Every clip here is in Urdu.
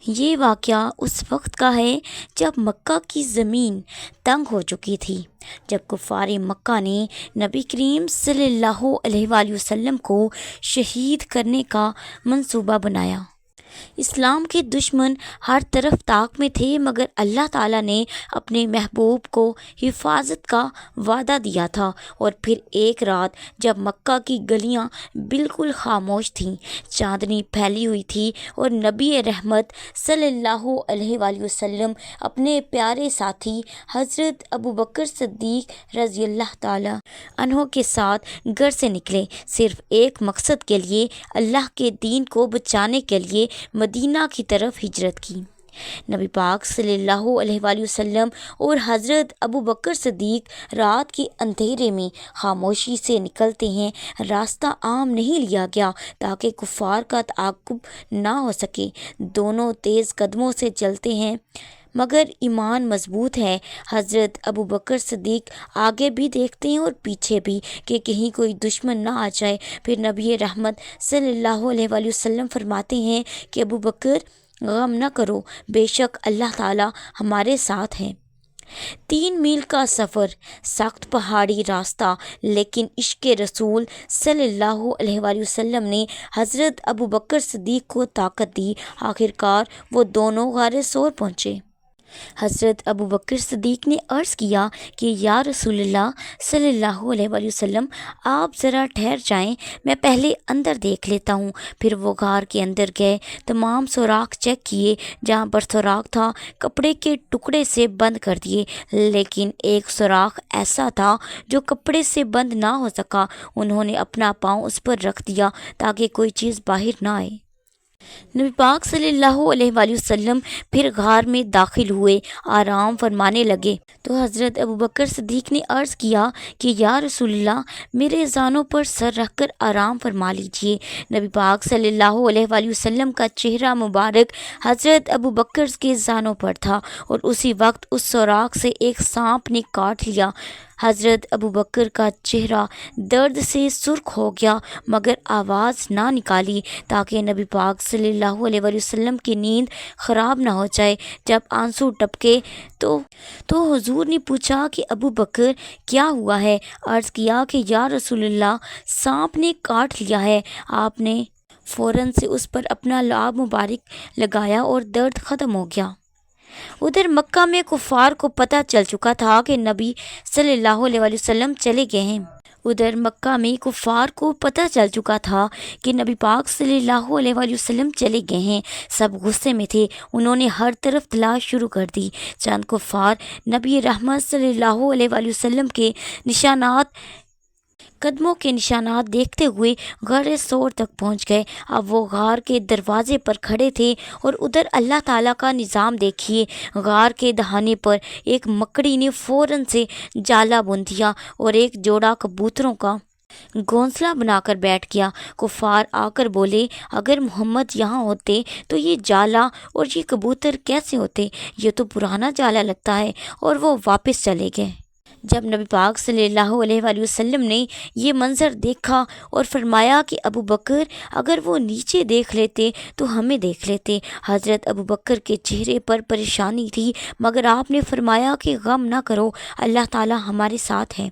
یہ واقعہ اس وقت کا ہے جب مکہ کی زمین تنگ ہو چکی تھی، جب کفار مکہ نے نبی کریم صلی اللہ علیہ وآلہ وسلم کو شہید کرنے کا منصوبہ بنایا۔ اسلام کے دشمن ہر طرف طاق میں تھے، مگر اللہ تعالیٰ نے اپنے محبوب کو حفاظت کا وعدہ دیا تھا۔ اور پھر ایک رات جب مکہ کی گلیاں بالکل خاموش تھیں، چاندنی پھیلی ہوئی تھی اور نبی رحمت صلی اللہ علیہ وآلہ وسلم اپنے پیارے ساتھی حضرت ابوبکر صدیق رضی اللہ تعالیٰ عنہ کے ساتھ گھر سے نکلے، صرف ایک مقصد کے لیے، اللہ کے دین کو بچانے کے لیے مدینہ کی طرف ہجرت کی۔ نبی پاک صلی اللہ علیہ وآلہ وسلم اور حضرت ابوبکر صدیق رات کے اندھیرے میں خاموشی سے نکلتے ہیں۔ راستہ عام نہیں لیا گیا تاکہ کفار کا تعاقب نہ ہو سکے۔ دونوں تیز قدموں سے چلتے ہیں، مگر ایمان مضبوط ہے۔ حضرت ابوبکر صدیق آگے بھی دیکھتے ہیں اور پیچھے بھی کہ کہیں کوئی دشمن نہ آ جائے۔ پھر نبی رحمت صلی اللہ علیہ وآلہ وسلم فرماتے ہیں کہ ابوبکر، غم نہ کرو، بے شک اللہ تعالیٰ ہمارے ساتھ ہے۔ 3 میل کا سفر، سخت پہاڑی راستہ، لیکن عشق رسول صلی اللہ علیہ وآلہ وسلم نے حضرت ابوبکر صدیق کو طاقت دی۔ آخرکار وہ دونوں غار ثور پہنچے۔ حضرت ابوبکر صدیق نے عرض کیا کہ یا رسول اللہ صلی اللہ علیہ وآلہ وسلم، آپ ذرا ٹھہر جائیں، میں پہلے اندر دیکھ لیتا ہوں۔ پھر وہ غار کے اندر گئے، تمام سوراخ چیک کیے، جہاں پر سوراخ تھا کپڑے کے ٹکڑے سے بند کر دیے، لیکن ایک سوراخ ایسا تھا جو کپڑے سے بند نہ ہو سکا۔ انہوں نے اپنا پاؤں اس پر رکھ دیا تاکہ کوئی چیز باہر نہ آئے۔ نبی پاک صلی اللہ علیہ وآلہ وسلم پھر غار میں داخل ہوئے، آرام فرمانے لگے تو حضرت ابوبکر صدیق نے عرض کیا کہ یا رسول اللہ، میرے زانوں پر سر رکھ کر آرام فرما لیجئے۔ نبی پاک صلی اللہ علیہ وآلہ وسلم کا چہرہ مبارک حضرت ابوبکر کے زانوں پر تھا، اور اسی وقت اس سوراخ سے ایک سانپ نے کاٹ لیا۔ حضرت ابوبکر کا چہرہ درد سے سرخ ہو گیا، مگر آواز نہ نکالی تاکہ نبی پاک صلی اللہ علیہ وآلہ وسلم کی نیند خراب نہ ہو جائے۔ جب آنسو ٹپکے تو حضور نے پوچھا کہ ابوبکر کیا ہوا ہے؟ عرض کیا کہ یا رسول اللہ، سانپ نے کاٹ لیا ہے۔ آپ نے فوراً سے اس پر اپنا لعاب مبارک لگایا اور درد ختم ہو گیا۔ ادھر مکہ میں کفار کو پتہ چل چکا تھا کہ نبی صلی اللہ علیہ وآلہ وسلم چلے گئے ہیں۔ نبی پاک صلی اللہ علیہ وآلہ وسلم چلے گئے ہیں۔ سب غصے میں تھے، انہوں نے ہر طرف تلاش شروع کر دی۔ چند کفار نبی رحمت صلی اللہ علیہ وآلہ وسلم کے قدموں کے نشانات دیکھتے ہوئے غار ثور تک پہنچ گئے۔ اب وہ غار کے دروازے پر کھڑے تھے، اور ادھر اللہ تعالیٰ کا نظام دیکھیے۔ غار کے دہانے پر ایک مکڑی نے فوراً سے جالا بن دیا اور ایک جوڑا کبوتروں کا گھونسلہ بنا کر بیٹھ گیا۔ کفار آ کر بولے، اگر محمد یہاں ہوتے تو یہ جالا اور یہ کبوتر کیسے ہوتے؟ یہ تو پرانا جالا لگتا ہے۔ اور وہ واپس چلے گئے۔ جب نبی پاک صلی اللہ علیہ وآلہ وسلم نے یہ منظر دیکھا اور فرمایا کہ ابوبکر، اگر وہ نیچے دیکھ لیتے تو ہمیں دیکھ لیتے۔ حضرت ابوبکر کے چہرے پر پریشانی تھی، مگر آپ نے فرمایا کہ غم نہ کرو، اللہ تعالیٰ ہمارے ساتھ ہے۔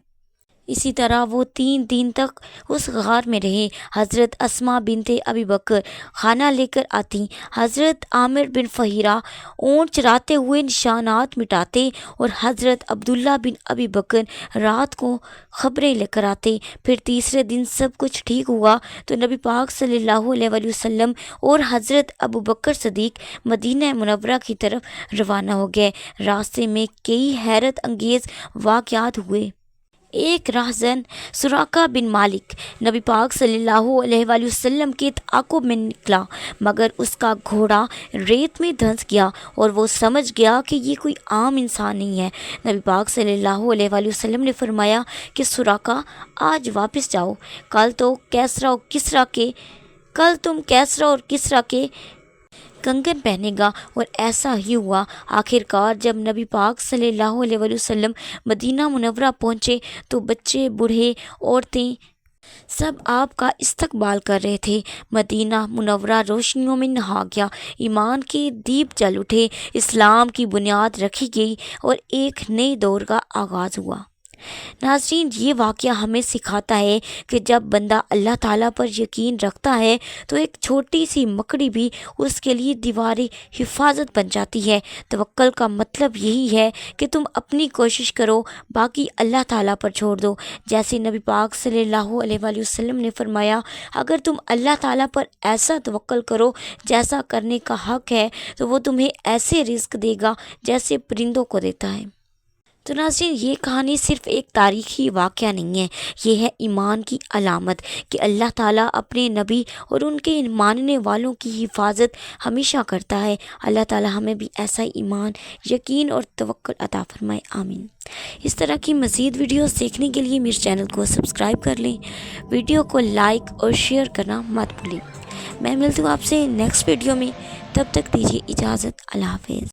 اسی طرح وہ 3 دن تک اس غار میں رہے۔ حضرت اسماء بنت ابی بکر کھانا لے کر آتی، حضرت عامر بن فہیرہ اونٹ چراتے ہوئے نشانات مٹاتے، اور حضرت عبداللہ بن ابی بکر رات کو خبریں لے کر آتے۔ پھر تیسرے دن سب کچھ ٹھیک ہوا تو نبی پاک صلی اللہ علیہ وآلہ وسلم اور حضرت ابوبکر صدیق مدینہ منورہ کی طرف روانہ ہو گئے۔ راستے میں کئی حیرت انگیز واقعات ہوئے۔ ایک راہزن سراقہ بن مالک نبی پاک صلی اللہ علیہ وآلہ وسلم کے تعاقب میں نکلا، مگر اس کا گھوڑا ریت میں دھنس گیا اور وہ سمجھ گیا کہ یہ کوئی عام انسان نہیں ہے۔ نبی پاک صلی اللہ علیہ وآلہ وسلم نے فرمایا کہ سراقہ، آج واپس جاؤ، کل تم کیسرا اور کسرا کے کنگن پہنے گا۔ اور ایسا ہی ہوا۔ آخرکار جب نبی پاک صلی اللہ علیہ وآلہ وسلم مدینہ منورہ پہنچے تو بچے، بوڑھے، عورتیں سب آپ کا استقبال کر رہے تھے۔ مدینہ منورہ روشنیوں میں نہا گیا، ایمان کے دیپ جل اٹھے، اسلام کی بنیاد رکھی گئی اور ایک نئے دور کا آغاز ہوا۔ ناظرین، یہ واقعہ ہمیں سکھاتا ہے کہ جب بندہ اللہ تعالیٰ پر یقین رکھتا ہے تو ایک چھوٹی سی مکڑی بھی اس کے لیے دیوار حفاظت بن جاتی ہے۔ توکل کا مطلب یہی ہے کہ تم اپنی کوشش کرو، باقی اللہ تعالیٰ پر چھوڑ دو۔ جیسے نبی پاک صلی اللہ علیہ وآلہ وسلم نے فرمایا، اگر تم اللہ تعالیٰ پر ایسا توکل کرو جیسا کرنے کا حق ہے تو وہ تمہیں ایسے رزق دے گا جیسے پرندوں کو دیتا ہے۔ تو ناظرین، یہ کہانی صرف ایک تاریخی واقعہ نہیں ہے، یہ ہے ایمان کی علامت کہ اللہ تعالیٰ اپنے نبی اور ان کے ماننے والوں کی حفاظت ہمیشہ کرتا ہے۔ اللہ تعالیٰ ہمیں بھی ایسا ایمان، یقین اور توکل عطا فرمائے، آمین۔ اس طرح کی مزید ویڈیوز دیکھنے کے لیے میرے چینل کو سبسکرائب کر لیں، ویڈیو کو لائک اور شیئر کرنا مت بھولیں۔ میں ملتی ہوں آپ سے نیکسٹ ویڈیو میں، تب تک دیجیے اجازت، اللہ حافظ۔